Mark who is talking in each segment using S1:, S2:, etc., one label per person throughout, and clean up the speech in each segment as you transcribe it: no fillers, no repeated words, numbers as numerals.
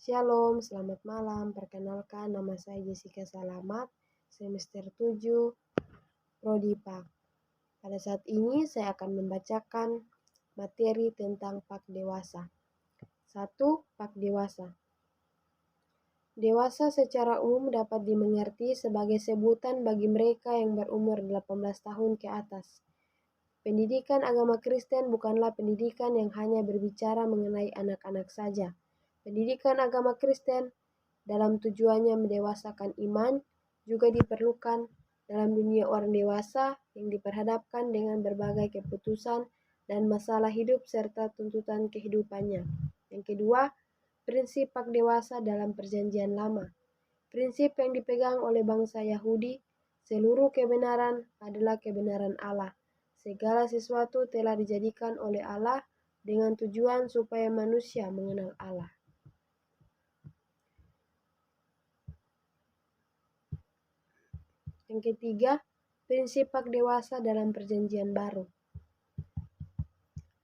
S1: Shalom, selamat malam. Perkenalkan, nama saya Jessica Salamat, semester 7, Prodi PAK. Pada saat ini saya akan membacakan materi tentang PAK dewasa. 1. PAK dewasa. Dewasa secara umum dapat dimengerti sebagai sebutan bagi mereka yang berumur 18 tahun ke atas. Pendidikan agama Kristen bukanlah pendidikan yang hanya berbicara mengenai anak-anak saja. Pendidikan agama Kristen dalam tujuannya mendewasakan iman juga diperlukan dalam dunia orang dewasa yang diperhadapkan dengan berbagai keputusan dan masalah hidup serta tuntutan kehidupannya. Yang kedua, prinsip PAK dewasa dalam Perjanjian Lama. Prinsip yang dipegang oleh bangsa Yahudi, seluruh kebenaran adalah kebenaran Allah. Segala sesuatu telah dijadikan oleh Allah dengan tujuan supaya manusia mengenal Allah. Yang ketiga, prinsip PAK dewasa dalam Perjanjian Baru.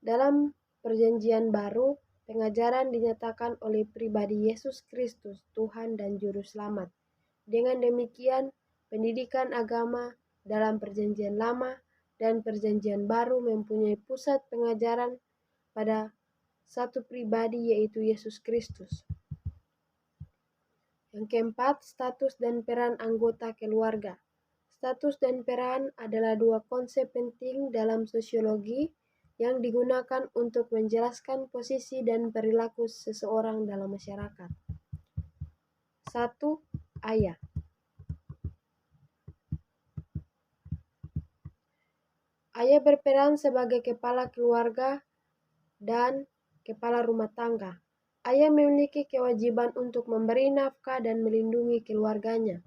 S1: Dalam Perjanjian Baru, pengajaran dinyatakan oleh pribadi Yesus Kristus, Tuhan dan Juru Selamat. Dengan demikian, pendidikan agama dalam Perjanjian Lama dan Perjanjian Baru mempunyai pusat pengajaran pada satu pribadi, yaitu Yesus Kristus. Yang keempat, status dan peran anggota keluarga. Status dan peran adalah dua konsep penting dalam sosiologi yang digunakan untuk menjelaskan posisi dan perilaku seseorang dalam masyarakat. 1. Ayah. Ayah berperan sebagai kepala keluarga dan kepala rumah tangga. Ayah memiliki kewajiban untuk memberi nafkah dan melindungi keluarganya.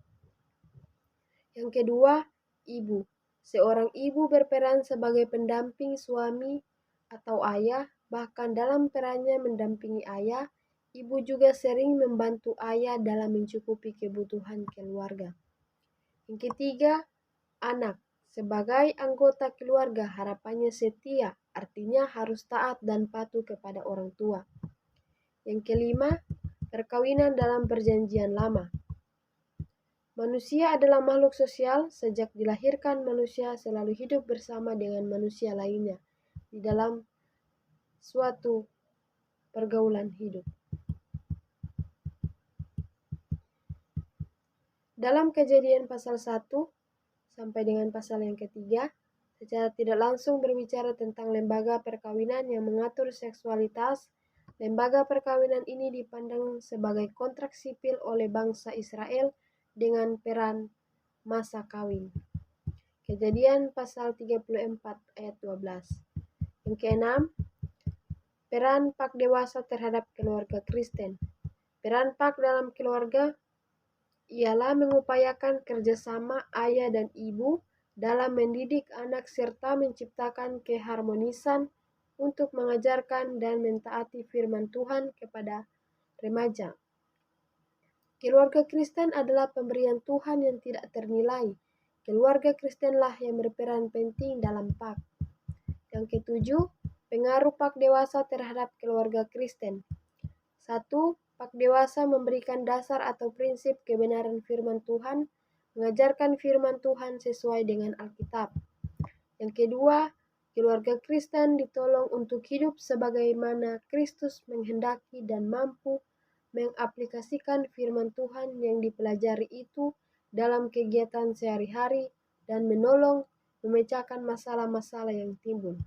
S1: Yang kedua, ibu. Seorang ibu berperan sebagai pendamping suami atau ayah, bahkan dalam perannya mendampingi ayah, ibu juga sering membantu ayah dalam mencukupi kebutuhan keluarga. Yang ketiga, anak. Sebagai anggota keluarga, harapannya setia, artinya harus taat dan patuh kepada orang tua. Yang kelima, perkawinan dalam Perjanjian Lama. Manusia adalah makhluk sosial. Sejak dilahirkan, manusia selalu hidup bersama dengan manusia lainnya di dalam suatu pergaulan hidup. Dalam Kejadian pasal 1 sampai dengan pasal yang ketiga, secara tidak langsung berbicara tentang lembaga perkawinan yang mengatur seksualitas. Lembaga perkawinan ini dipandang sebagai kontrak sipil oleh bangsa Israel dengan peran masa kawin. Kejadian pasal 34 ayat 12. Yang keenam, peran PAK dewasa terhadap keluarga Kristen. Peran PAK dalam keluarga ialah mengupayakan kerjasama ayah dan ibu dalam mendidik anak serta menciptakan keharmonisan untuk mengajarkan dan mentaati firman Tuhan kepada remaja. Keluarga Kristen adalah pemberian Tuhan yang tidak ternilai. Keluarga Kristenlah yang berperan penting dalam PAK. Yang ketujuh, pengaruh PAK dewasa terhadap keluarga Kristen. 1. PAK dewasa memberikan dasar atau prinsip kebenaran firman Tuhan, mengajarkan firman Tuhan sesuai dengan Alkitab. Yang kedua, keluarga Kristen ditolong untuk hidup sebagaimana Kristus menghendaki dan mampu mengaplikasikan firman Tuhan yang dipelajari itu dalam kegiatan sehari-hari dan menolong memecahkan masalah-masalah yang timbul.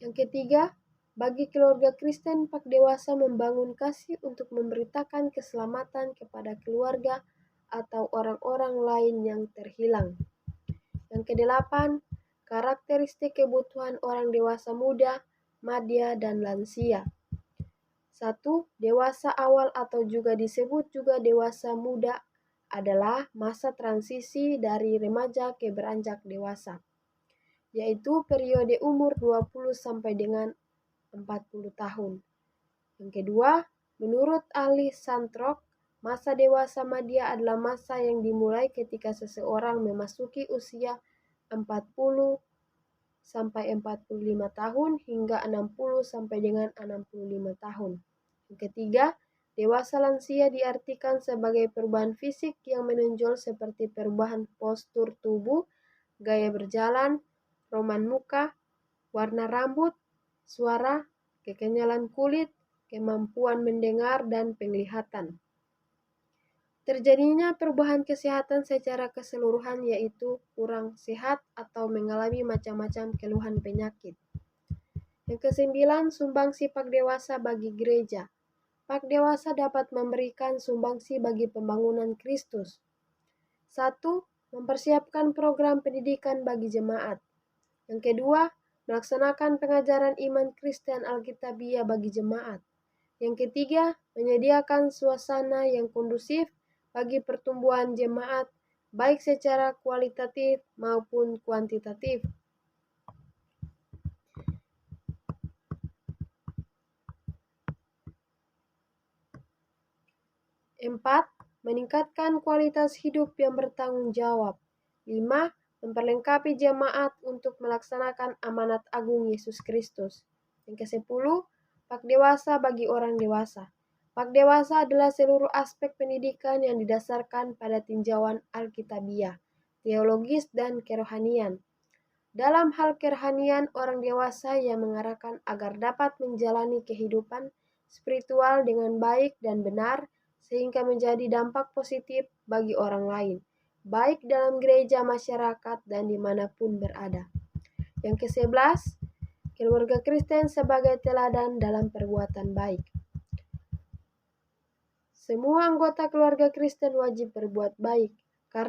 S1: Yang ketiga, bagi keluarga Kristen, PAK dewasa membangun kasih untuk memberitakan keselamatan kepada keluarga atau orang-orang lain yang terhilang. Yang kedelapan, karakteristik kebutuhan orang dewasa muda, madya, dan lansia. 1. Dewasa awal atau juga disebut juga dewasa muda adalah masa transisi dari remaja ke beranjak dewasa, yaitu periode umur 20 sampai dengan 40 tahun. Yang kedua, menurut ahli Santrok, masa dewasa madya adalah masa yang dimulai ketika seseorang memasuki usia 40 sampai 45 tahun hingga 60 sampai dengan 65 tahun. Yang ketiga, dewasa lansia diartikan sebagai perubahan fisik yang menonjol seperti perubahan postur tubuh, gaya berjalan, roman muka, warna rambut, suara, kekenyalan kulit, kemampuan mendengar, dan penglihatan. Terjadinya perubahan kesehatan secara keseluruhan yaitu kurang sehat atau mengalami macam-macam keluhan penyakit. Yang kesembilan, sumbangsi pak dewasa bagi gereja. Pak dewasa dapat memberikan sumbangsi bagi pembangunan Kristus. 1. Mempersiapkan program pendidikan bagi jemaat. Yang kedua, melaksanakan pengajaran iman Kristen Alkitabiah bagi jemaat. Yang ketiga, menyediakan suasana yang kondusif bagi pertumbuhan jemaat, baik secara kualitatif maupun kuantitatif. 4. Meningkatkan kualitas hidup yang bertanggung jawab. 5. Memperlengkapi jemaat untuk melaksanakan amanat agung Yesus Kristus. Yang ke-10, pak dewasa bagi orang dewasa. Pak dewasa adalah seluruh aspek pendidikan yang didasarkan pada tinjauan Alkitabiah, teologis, dan kerohanian. Dalam hal kerohanian, orang dewasa yang mengarahkan agar dapat menjalani kehidupan spiritual dengan baik dan benar, sehingga menjadi dampak positif bagi orang lain, baik dalam gereja, masyarakat, dan dimanapun berada. Yang ke-11, keluarga Kristen sebagai teladan dalam perbuatan baik. Semua anggota keluarga Kristen wajib berbuat baik,